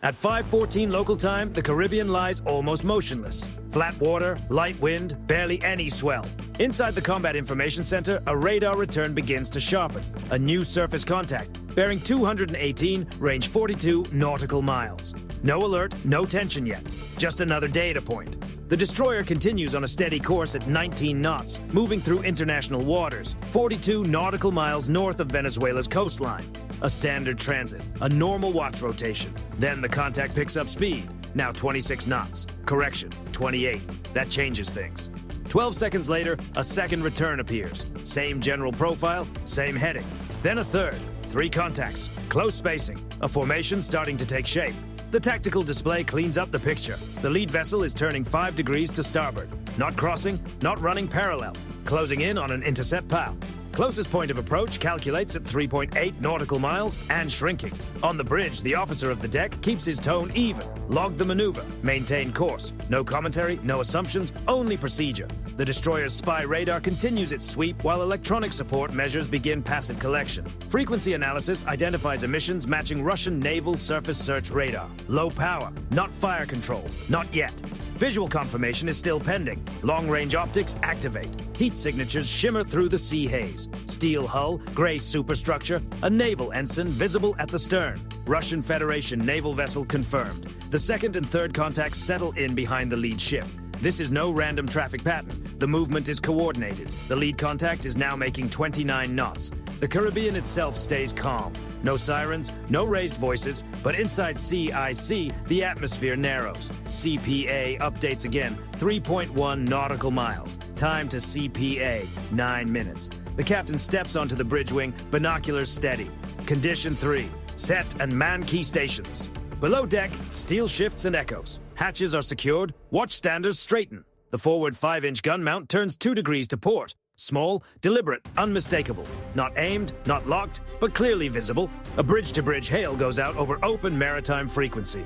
At 5:14 local time, the Caribbean lies almost motionless. Flat water, light wind, barely any swell. Inside the Combat Information Center, a radar return begins to sharpen. A new surface contact, bearing 218, range 42 nautical miles. No alert, no tension yet. Just another data point. The destroyer continues on a steady course at 19 knots, moving through international waters, 42 nautical miles north of Venezuela's coastline. A standard transit, a normal watch rotation. Then the contact picks up speed, now 26 knots. Correction, 28. That changes things. 12 seconds later, a second return appears. Same general profile, same heading. Then a third. 3 contacts, close spacing, a formation starting to take shape. The tactical display cleans up the picture. The lead vessel is turning 5 degrees to starboard. Not crossing, not running parallel. Closing in on an intercept path. Closest point of approach calculates at 3.8 nautical miles and shrinking. On the bridge, the officer of the deck keeps his tone even. Log the maneuver. Maintain course. No commentary, no assumptions, only procedure. The destroyer's spy radar continues its sweep while electronic support measures begin passive collection. Frequency analysis identifies emissions matching Russian naval surface search radar. Low power, not fire control, not yet. Visual confirmation is still pending. Long-range optics activate. Heat signatures shimmer through the sea haze. Steel hull, gray superstructure, a naval ensign visible at the stern. Russian Federation naval vessel confirmed. The second and third contacts settle in behind the lead ship. This is no random traffic pattern. The movement is coordinated. The lead contact is now making 29 knots. The Caribbean itself stays calm. No sirens, no raised voices, but inside CIC, the atmosphere narrows. CPA updates again, 3.1 nautical miles. Time to CPA, 9 minutes. The captain steps onto the bridge wing, binoculars steady. Condition 3, set and man key stations. Below deck, steel shifts and echoes. Hatches are secured, watch standers straighten. The forward 5-inch gun mount turns 2 degrees to port. Small, deliberate, unmistakable. Not aimed, not locked, but clearly visible. A bridge-to-bridge hail goes out over open maritime frequency.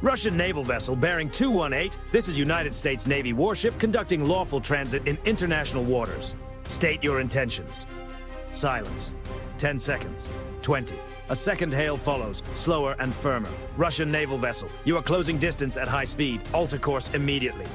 Russian naval vessel bearing 218, this is United States Navy warship conducting lawful transit in international waters. State your intentions. Silence. 10 seconds. 20. A second hail follows, slower and firmer. Russian naval vessel, you are closing distance at high speed. Alter course immediately.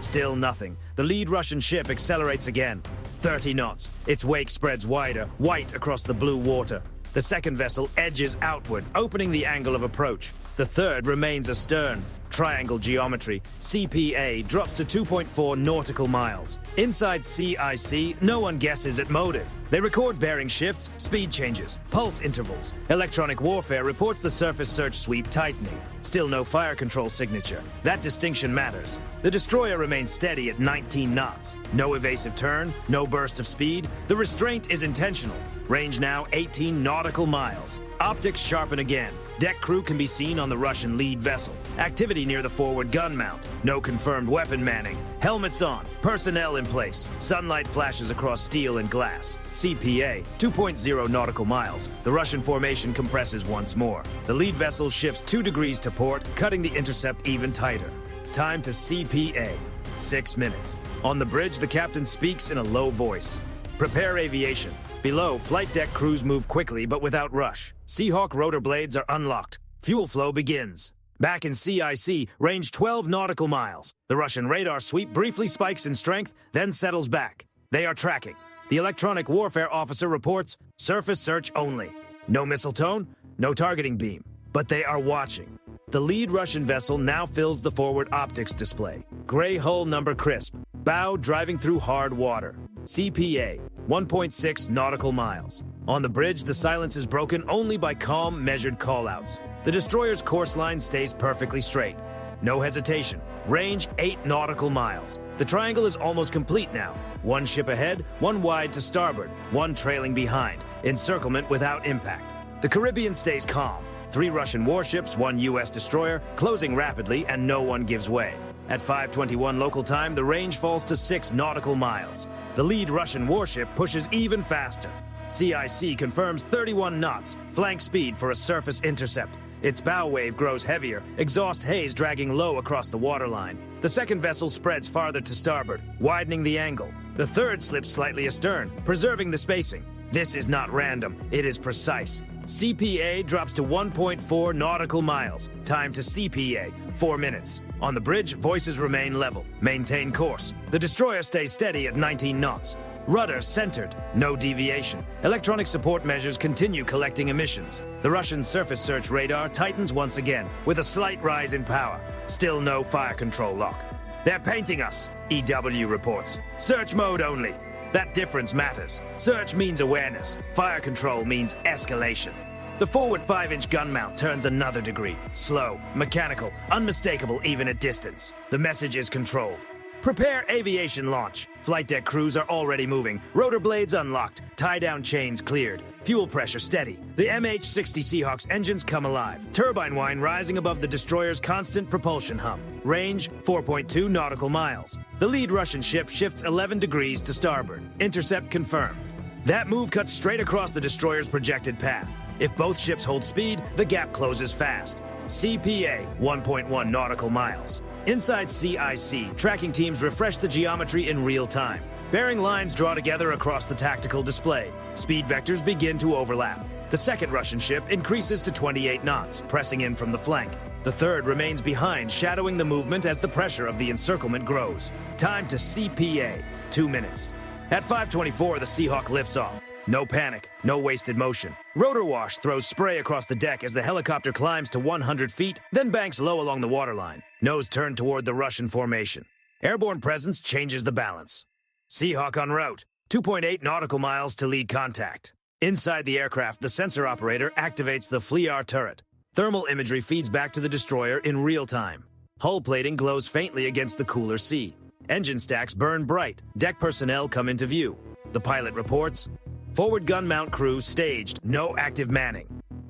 Still nothing. The lead Russian ship accelerates again. 30 knots. Its wake spreads wider, white across the blue water. The second vessel edges outward, opening the angle of approach. The third remains astern. Triangle geometry. CPA drops to 2.4 nautical miles. Inside CIC, no one guesses at motive. They record bearing shifts, speed changes, pulse intervals. Electronic warfare reports the surface search sweep tightening. Still no fire control signature. That distinction matters. The destroyer remains steady at 19 knots. No evasive turn, no burst of speed. The restraint is intentional. Range now 18 nautical miles. Optics sharpen again. Deck crew can be seen on the Russian lead vessel. Activity near the forward gun mount. No confirmed weapon manning. Helmets on. Personnel in place. Sunlight flashes across steel and glass. CPA, 2.0 nautical miles. The Russian formation compresses once more. The lead vessel shifts 2 degrees to port, cutting the intercept even tighter. Time to CPA. 6 minutes. On the bridge, the captain speaks in a low voice. Prepare aviation. Below, flight deck crews move quickly but without rush. Seahawk rotor blades are unlocked. Fuel flow begins. Back in CIC, range 12 nautical miles. The Russian radar sweep briefly spikes in strength, then settles back. They are tracking. The electronic warfare officer reports, surface search only. No missile tone, no targeting beam. But they are watching. The lead Russian vessel now fills the forward optics display. Gray hull number crisp. Bow driving through hard water. CPA, 1.6 nautical miles. On the bridge, the silence is broken only by calm, measured callouts. The destroyer's course line stays perfectly straight. No hesitation. Range 8 nautical miles. The triangle is almost complete now. One ship ahead, one wide to starboard, one trailing behind. Encirclement without impact. The Caribbean stays calm. 3 Russian warships, 1 U.S. destroyer, closing rapidly, and no one gives way. At 5:21 local time, the range falls to 6 nautical miles. The lead Russian warship pushes even faster. CIC confirms 31 knots, flank speed for a surface intercept. Its bow wave grows heavier, exhaust haze dragging low across the waterline. The second vessel spreads farther to starboard, widening the angle. The third slips slightly astern, preserving the spacing. This is not random, it is precise. CPA drops to 1.4 nautical miles. Time to CPA, 4 minutes. On the bridge, voices remain level. Maintain course. The destroyer stays steady at 19 knots. Rudder centered, no deviation. Electronic support measures continue collecting emissions. The Russian surface search radar tightens once again, with a slight rise in power. Still no fire control lock. They're painting us, EW reports. Search mode only. That difference matters. Search means awareness. Fire control means escalation. The forward 5-inch gun mount turns another degree. Slow, mechanical, unmistakable even at distance. The message is controlled. Prepare aviation launch. Flight deck crews are already moving. Rotor blades unlocked. Tie-down chains cleared. Fuel pressure steady. The MH-60 Seahawk's engines come alive. Turbine whine rising above the destroyer's constant propulsion hum. Range, 4.2 nautical miles. The lead Russian ship shifts 11 degrees to starboard. Intercept confirmed. That move cuts straight across the destroyer's projected path. If both ships hold speed, the gap closes fast. CPA, 1.1 nautical miles. Inside CIC, tracking teams refresh the geometry in real time. Bearing lines draw together across the tactical display. Speed vectors begin to overlap. The second Russian ship increases to 28 knots, pressing in from the flank. The third remains behind, shadowing the movement as the pressure of the encirclement grows. Time to CPA, 2 minutes. At 5:24, the Seahawk lifts off. No panic, no wasted motion. Rotor wash throws spray across the deck as the helicopter climbs to 100 feet, then banks low along the waterline. Nose turned toward the Russian formation. Airborne presence changes the balance. Seahawk en route, 2.8 nautical miles to lead contact. Inside the aircraft, the sensor operator activates the FLIR turret. Thermal imagery feeds back to the destroyer in real time. Hull plating glows faintly against the cooler sea. Engine stacks burn bright. Deck personnel come into view. The pilot reports, forward gun mount crew staged, no active manning.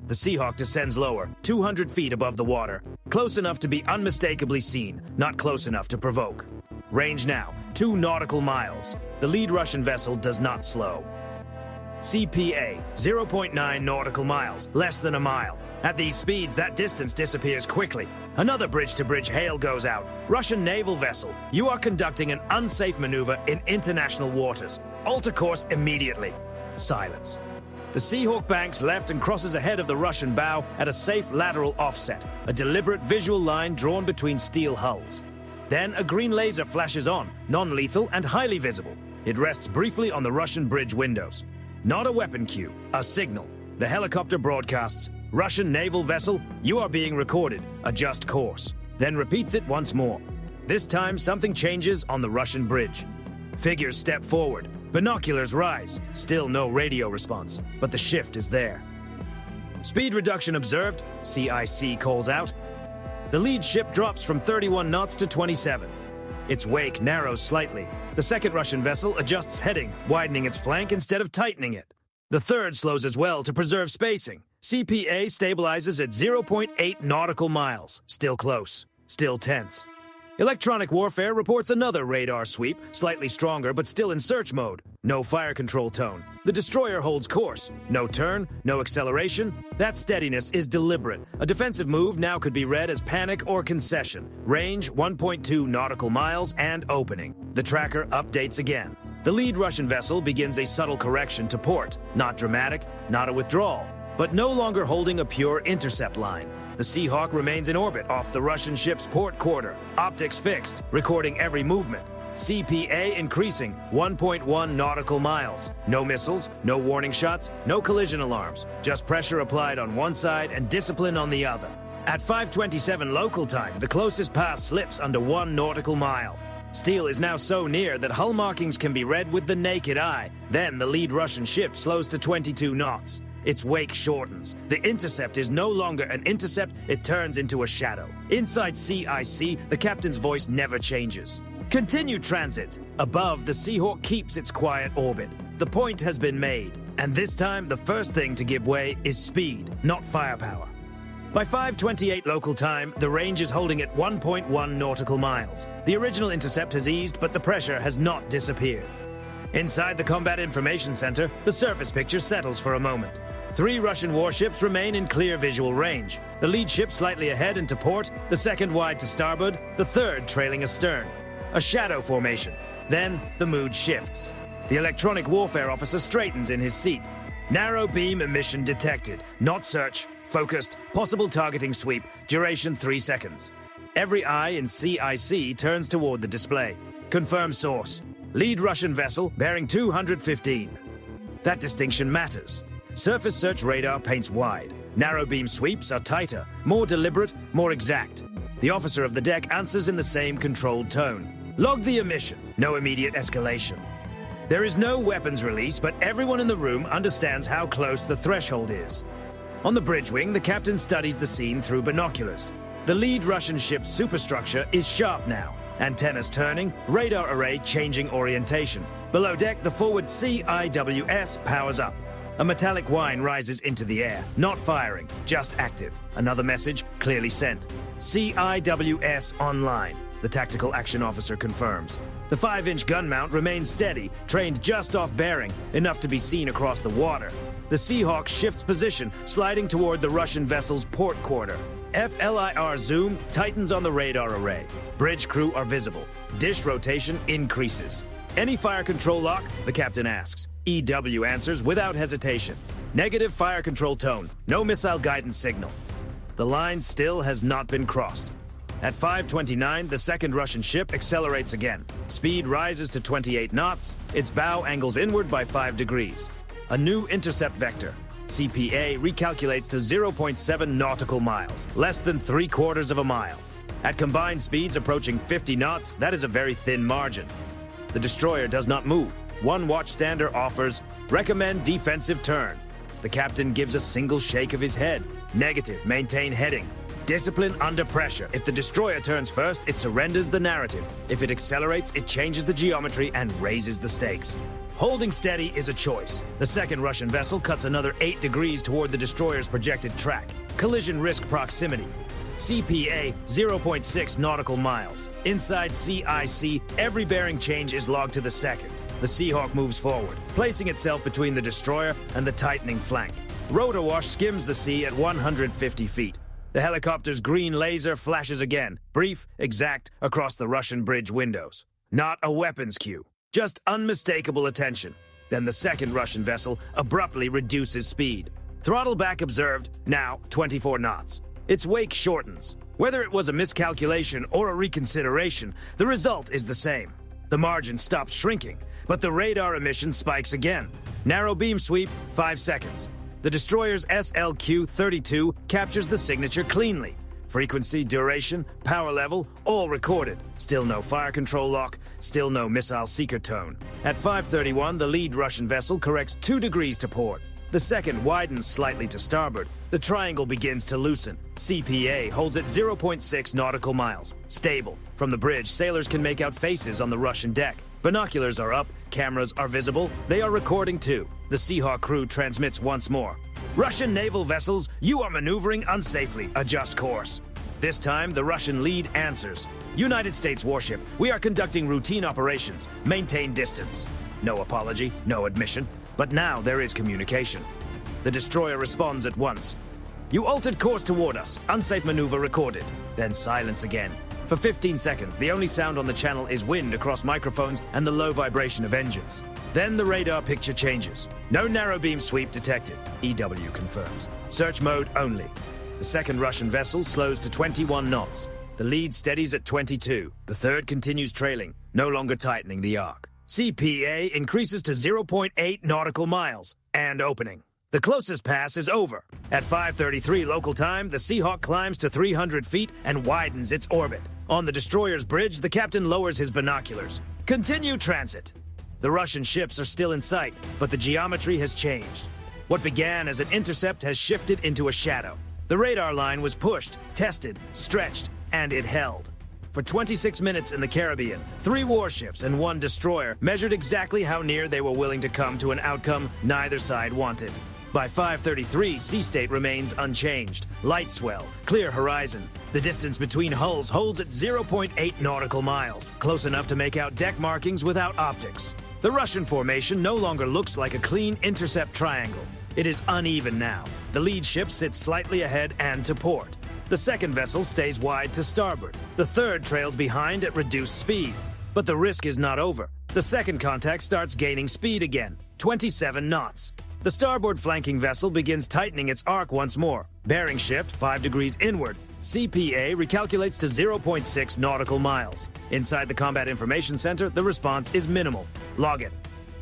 The Seahawk descends lower, 200 feet above the water, close enough to be unmistakably seen, not close enough to provoke. Range now, 2 nautical miles. The lead Russian vessel does not slow. CPA, 0.9 nautical miles, less than a mile. At these speeds, that distance disappears quickly. Another bridge-to-bridge hail goes out. Russian naval vessel, you are conducting an unsafe maneuver in international waters. Alter course immediately. Silence. The Seahawk banks left and crosses ahead of the Russian bow at a safe lateral offset, a deliberate visual line drawn between steel hulls. Then a green laser flashes on, non-lethal and highly visible. It rests briefly on the Russian bridge windows. Not a weapon cue, a signal. The helicopter broadcasts, Russian naval vessel, you are being recorded, adjust course. Then repeats it once more. This time something changes on the Russian bridge. Figures step forward. Binoculars rise. Still no radio response, but the shift is there. Speed reduction observed, CIC calls out. The lead ship drops from 31 knots to 27. Its wake narrows slightly. The second Russian vessel adjusts heading, widening its flank instead of tightening it. The third slows as well to preserve spacing. CPA stabilizes at 0.8 nautical miles. Still close. Still tense. Electronic warfare reports another radar sweep, slightly stronger but still in search mode. No fire control tone. The destroyer holds course. No turn, no acceleration. That steadiness is deliberate. A defensive move now could be read as panic or concession. Range 1.2 nautical miles and opening. The tracker updates again. The lead Russian vessel begins a subtle correction to port. Not dramatic, not a withdrawal, but no longer holding a pure intercept line. The Seahawk remains in orbit off the Russian ship's port quarter. Optics fixed, recording every movement. CPA increasing, 1.1 nautical miles. No missiles, no warning shots, no collision alarms. Just pressure applied on one side and discipline on the other. At 5:27 local time, the closest pass slips under 1 nautical mile. Steel is now so near that hull markings can be read with the naked eye. Then the lead Russian ship slows to 22 knots. Its wake shortens. The intercept is no longer an intercept, it turns into a shadow. Inside CIC, the captain's voice never changes. Continue transit. Above, the Seahawk keeps its quiet orbit. The point has been made, and this time the first thing to give way is speed, not firepower. By 5:28 local time, the range is holding at 1.1 nautical miles. The original intercept has eased, but the pressure has not disappeared. Inside the Combat Information Center, the surface picture settles for a moment. 3 Russian warships remain in clear visual range. The lead ship slightly ahead into port, the second wide to starboard, the third trailing astern. A shadow formation. Then the mood shifts. The electronic warfare officer straightens in his seat. Narrow beam emission detected. Not search. Focused. Possible targeting sweep. Duration 3 seconds. Every eye in CIC turns toward the display. Confirm source. Lead Russian vessel bearing 215. That distinction matters. Surface search radar paints wide. Narrow beam sweeps are tighter, more deliberate, more exact. The officer of the deck answers in the same controlled tone. Log the emission. No immediate escalation. There is no weapons release, but everyone in the room understands how close the threshold is. On the bridge wing, the captain studies the scene through binoculars. The lead Russian ship's superstructure is sharp now. Antennas turning, radar array changing orientation. Below deck, the forward CIWS powers up. A metallic whine rises into the air, not firing, just active. Another message clearly sent. CIWS online, the tactical action officer confirms. The 5-inch gun mount remains steady, trained just off bearing, enough to be seen across the water. The Seahawk shifts position, sliding toward the Russian vessel's port quarter. FLIR zoom tightens on the radar array. Bridge crew are visible. Dish rotation increases. Any fire control lock? The captain asks. EW answers without hesitation. Negative fire control tone. No missile guidance signal. The line still has not been crossed. At 5:29, the second Russian ship accelerates again. Speed rises to 28 knots. Its bow angles inward by 5 degrees. A new intercept vector. CPA recalculates to 0.7 nautical miles, less than 3/4 of a mile. At combined speeds approaching 50 knots, that is a very thin margin. The destroyer does not move. One watchstander offers, recommend defensive turn. The captain gives a single shake of his head. Negative, maintain heading. Discipline under pressure. If the destroyer turns first, it surrenders the narrative. If it accelerates, it changes the geometry and raises the stakes. Holding steady is a choice. The second Russian vessel cuts another 8 degrees toward the destroyer's projected track. Collision risk proximity. CPA 0.6 nautical miles. Inside CIC, every bearing change is logged to the second. The Seahawk moves forward, placing itself between the destroyer and the tightening flank. Rotor wash skims the sea at 150 feet. The helicopter's green laser flashes again, brief, exact, across the Russian bridge windows. Not a weapons cue, just unmistakable attention. Then the second Russian vessel abruptly reduces speed. Throttle back observed, now 24 knots. Its wake shortens. Whether it was a miscalculation or a reconsideration, the result is the same. The margin stops shrinking, but the radar emission spikes again. Narrow beam sweep, 5 seconds. The destroyer's SLQ-32 captures the signature cleanly. Frequency, duration, power level, all recorded. Still no fire control lock, still no missile seeker tone. At 5:31, the lead Russian vessel corrects 2 degrees to port. The second widens slightly to starboard. The triangle begins to loosen. CPA holds at 0.6 nautical miles. Stable. From the bridge, sailors can make out faces on the Russian deck. Binoculars are up, cameras are visible, they are recording too. The Seahawk crew transmits once more. Russian naval vessels, you are maneuvering unsafely. Adjust course. This time, the Russian lead answers. United States warship, we are conducting routine operations. Maintain distance. No apology, no admission. But now there is communication. The destroyer responds at once. You altered course toward us. Unsafe maneuver recorded. Then silence again. For 15 seconds, the only sound on the channel is wind across microphones and the low vibration of engines. Then the radar picture changes. No narrow beam sweep detected. EW confirms. Search mode only. The second Russian vessel slows to 21 knots. The lead steadies at 22. The third continues trailing, no longer tightening the arc. CPA increases to 0.8 nautical miles and opening. The closest pass is over. At 5:33 local time, the Seahawk climbs to 300 feet and widens its orbit. On the destroyer's bridge, the captain lowers his binoculars. Continue transit. The Russian ships are still in sight, but the geometry has changed. What began as an intercept has shifted into a shadow. The radar line was pushed, tested, stretched, and it held. For 26 minutes in the Caribbean, 3 warships and 1 destroyer measured exactly how near they were willing to come to an outcome neither side wanted. By 5:33, sea state remains unchanged. Light swell, clear horizon. The distance between hulls holds at 0.8 nautical miles, close enough to make out deck markings without optics. The Russian formation no longer looks like a clean intercept triangle. It is uneven now. The lead ship sits slightly ahead and to port. The second vessel stays wide to starboard. The third trails behind at reduced speed. But the risk is not over. The second contact starts gaining speed again, 27 knots. The starboard flanking vessel begins tightening its arc once more. Bearing shift 5 degrees inward. CPA recalculates to 0.6 nautical miles. Inside the Combat Information Center, the response is minimal. Log it.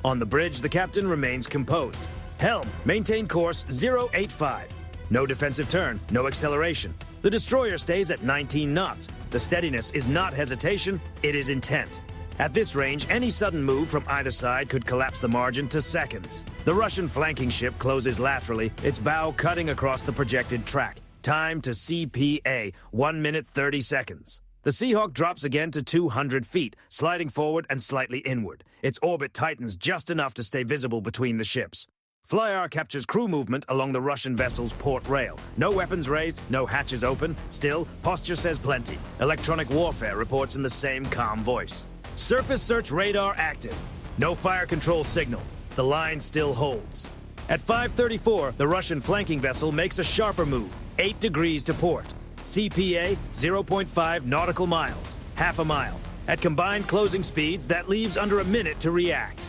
On the bridge, the captain remains composed. Helm, maintain course 085. No defensive turn, no acceleration. The destroyer stays at 19 knots. The steadiness is not hesitation, it is intent. At this range, any sudden move from either side could collapse the margin to seconds. The Russian flanking ship closes laterally, its bow cutting across the projected track. Time to CPA, 1 minute 30 seconds. The Seahawk drops again to 200 feet, sliding forward and slightly inward. Its orbit tightens just enough to stay visible between the ships. Flyar captures crew movement along the Russian vessel's port rail. No weapons raised, no hatches open. Still, posture says plenty. Electronic warfare reports in the same calm voice. Surface search radar active. No fire control signal. The line still holds. At 5:34, the Russian flanking vessel makes a sharper move, 8 degrees to port. CPA, 0.5 nautical miles, half a mile. At combined closing speeds, that leaves under a minute to react.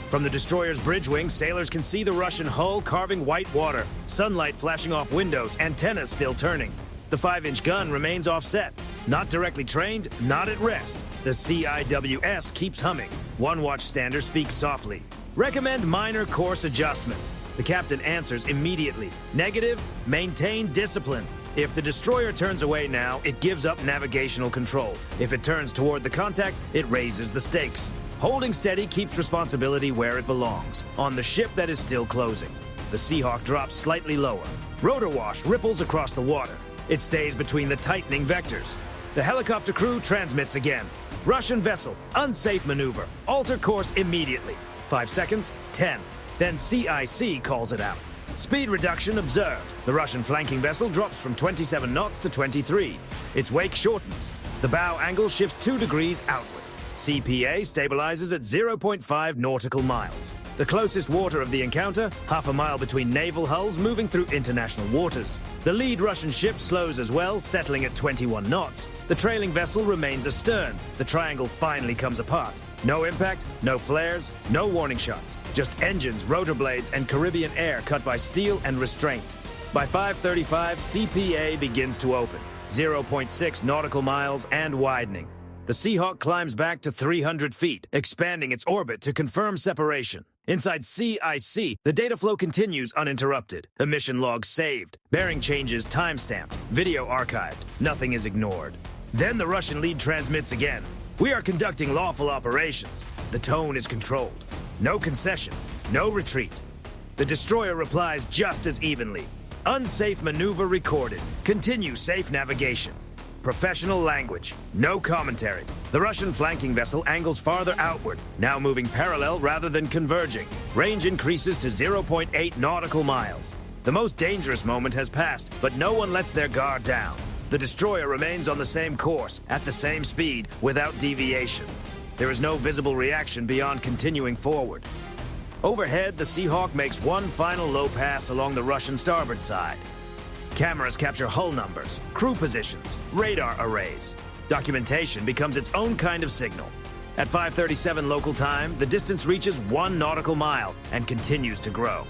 From the destroyer's bridge wing, sailors can see the Russian hull carving white water, sunlight flashing off windows, antennas still turning. The 5-inch gun remains offset. Not directly trained, not at rest. The CIWS keeps humming. One watchstander speaks softly. Recommend minor course adjustment. The captain answers immediately. Negative, maintain discipline. If the destroyer turns away now, it gives up navigational control. If it turns toward the contact, it raises the stakes. Holding steady keeps responsibility where it belongs, on the ship that is still closing. The Seahawk drops slightly lower. Rotor wash ripples across the water. It stays between the tightening vectors. The helicopter crew transmits again. Russian vessel, unsafe maneuver. Alter course immediately. 5 seconds, 10. Then CIC calls it out. Speed reduction observed. The Russian flanking vessel drops from 27 knots to 23. Its wake shortens. The bow angle shifts 2 degrees outward. CPA stabilizes at 0.5 nautical miles. The closest water of the encounter, half a mile between naval hulls moving through international waters. The lead Russian ship slows as well, settling at 21 knots. The trailing vessel remains astern. The triangle finally comes apart. No impact, no flares, no warning shots. Just engines, rotor blades, and Caribbean air cut by steel and restraint. By 5:35, CPA begins to open. 0.6 nautical miles and widening. The Seahawk climbs back to 300 feet, expanding its orbit to confirm separation. Inside CIC, the data flow continues uninterrupted. Emission logs saved, bearing changes time-stamped, video archived. Nothing is ignored. Then the Russian lead transmits again. We are conducting lawful operations. The tone is controlled. No concession, no retreat. The destroyer replies just as evenly. Unsafe maneuver recorded. Continue safe navigation. Professional language. No commentary. The Russian flanking vessel angles farther outward, now moving parallel rather than converging. Range increases to 0.8 nautical miles. The most dangerous moment has passed, but no one lets their guard down. The destroyer remains on the same course, at the same speed, without deviation. There is no visible reaction beyond continuing forward. Overhead, the Seahawk makes one final low pass along the Russian starboard side. Cameras capture hull numbers, crew positions, radar arrays. Documentation becomes its own kind of signal. At 5:37 local time, the distance reaches 1 nautical mile and continues to grow.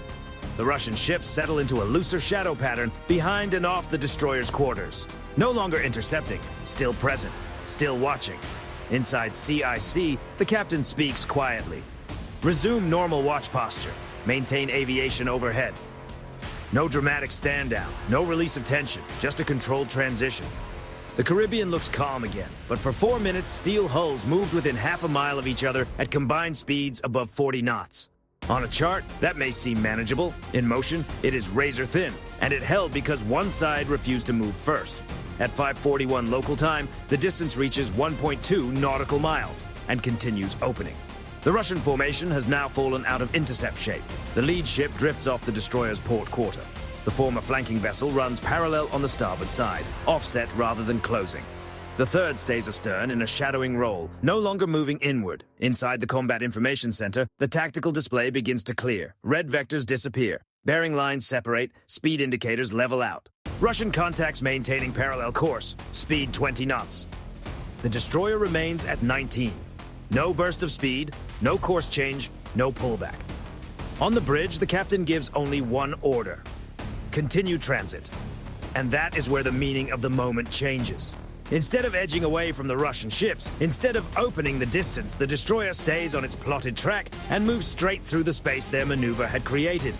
The Russian ships settle into a looser shadow pattern behind and off the destroyer's quarters. No longer intercepting, still present, still watching. Inside CIC, the captain speaks quietly. Resume normal watch posture. Maintain aviation overhead. No dramatic stand down, no release of tension, just a controlled transition. The Caribbean looks calm again, but for 4 minutes, steel hulls moved within half a mile of each other at combined speeds above 40 knots. On a chart, that may seem manageable. In motion, it is razor thin, and it held because one side refused to move first. At 5:41 local time, the distance reaches 1.2 nautical miles and continues opening. The Russian formation has now fallen out of intercept shape. The lead ship drifts off the destroyer's port quarter. The former flanking vessel runs parallel on the starboard side, offset rather than closing. The third stays astern in a shadowing roll, no longer moving inward. Inside the Combat Information Center, the tactical display begins to clear. Red vectors disappear. Bearing lines separate, speed indicators level out. Russian contacts maintaining parallel course, speed 20 knots. The destroyer remains at 19. No burst of speed, no course change, no pullback. On the bridge, the captain gives only one order: continue transit. And that is where the meaning of the moment changes. Instead of edging away from the Russian ships, instead of opening the distance, the destroyer stays on its plotted track and moves straight through the space their maneuver had created.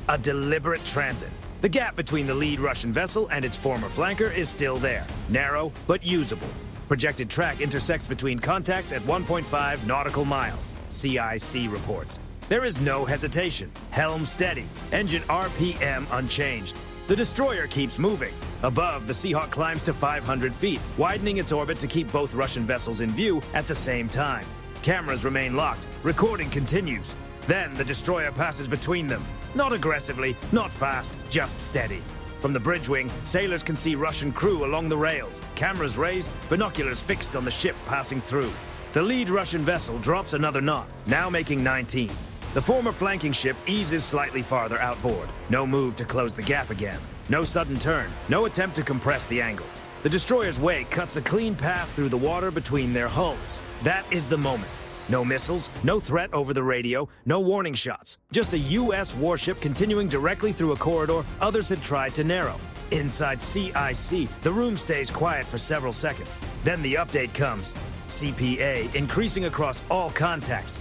A deliberate transit. The gap between the lead Russian vessel and its former flanker is still there, narrow but usable. Projected track intersects between contacts at 1.5 nautical miles, CIC reports. There is no hesitation. Helm steady, engine RPM unchanged. The destroyer keeps moving. Above, the Seahawk climbs to 500 feet, widening its orbit to keep both Russian vessels in view at the same time. Cameras remain locked. Recording continues. Then the destroyer passes between them. Not aggressively, not fast, just steady. From the bridge wing, sailors can see Russian crew along the rails, cameras raised, binoculars fixed on the ship passing through. The lead Russian vessel drops another knot, now making 19. The former flanking ship eases slightly farther outboard. No move to close the gap again. No sudden turn. No attempt to compress the angle. The destroyer's wake cuts a clean path through the water between their hulls. That is the moment. No missiles, no threat over the radio, no warning shots. Just a U.S. warship continuing directly through a corridor others had tried to narrow. Inside CIC, the room stays quiet for several seconds. Then the update comes. CPA increasing across all contacts.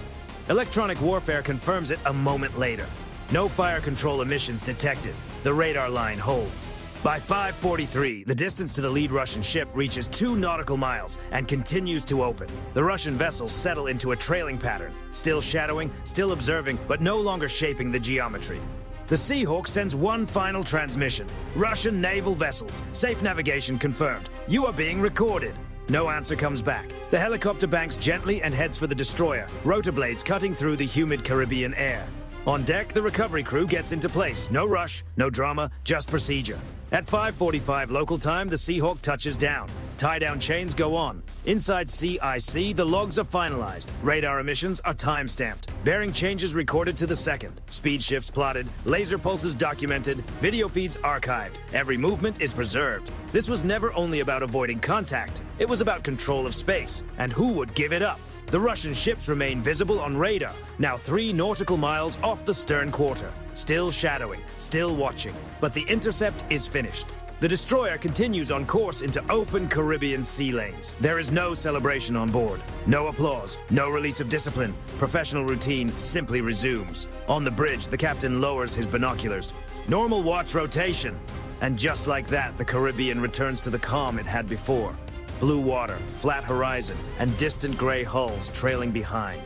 Electronic warfare confirms it a moment later. No fire control emissions detected. The radar line holds. By 5:43, the distance to the lead Russian ship reaches 2 nautical miles and continues to open. The Russian vessels settle into a trailing pattern, still shadowing, still observing, but no longer shaping the geometry. The Seahawk sends one final transmission. Russian naval vessels. Safe navigation confirmed. You are being recorded. No answer comes back. The helicopter banks gently and heads for the destroyer, rotor blades cutting through the humid Caribbean air. On deck, the recovery crew gets into place. No rush, no drama, just procedure. At 5:45 local time, the Seahawk touches down. Tie-down chains go on. Inside CIC, the logs are finalized. Radar emissions are time-stamped. Bearing changes recorded to the second. Speed shifts plotted. Laser pulses documented. Video feeds archived. Every movement is preserved. This was never only about avoiding contact. It was about control of space. And who would give it up? The Russian ships remain visible on radar, now 3 nautical miles off the stern quarter. Still shadowing, still watching. But the intercept is finished. The destroyer continues on course into open Caribbean sea lanes. There is no celebration on board. No applause. No release of discipline. Professional routine simply resumes. On the bridge, the captain lowers his binoculars. Normal watch rotation. And just like that, the Caribbean returns to the calm it had before. Blue water, flat horizon, and distant gray hulls trailing behind.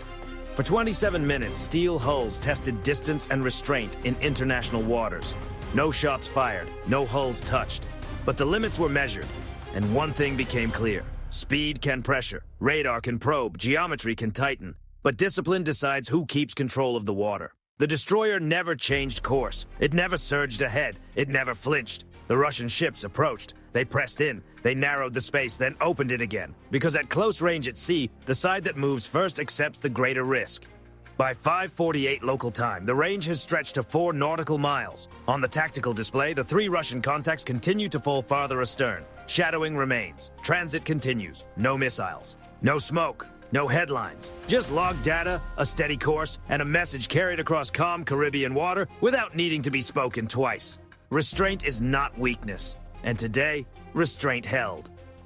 For 27 minutes, steel hulls tested distance and restraint in international waters. No shots fired, no hulls touched. But the limits were measured, and one thing became clear. Speed can pressure, radar can probe, geometry can tighten, but discipline decides who keeps control of the water. The destroyer never changed course. It never surged ahead. It never flinched. The Russian ships approached. They pressed in. They narrowed the space, then opened it again. Because at close range at sea, the side that moves first accepts the greater risk. By 5:48 local time, the range has stretched to 4 nautical miles. On the tactical display, the 3 Russian contacts continue to fall farther astern. Shadowing remains. Transit continues. No missiles. No smoke. No headlines. Just log data, a steady course, and a message carried across calm Caribbean water without needing to be spoken twice. Restraint is not weakness. And today, restraint held.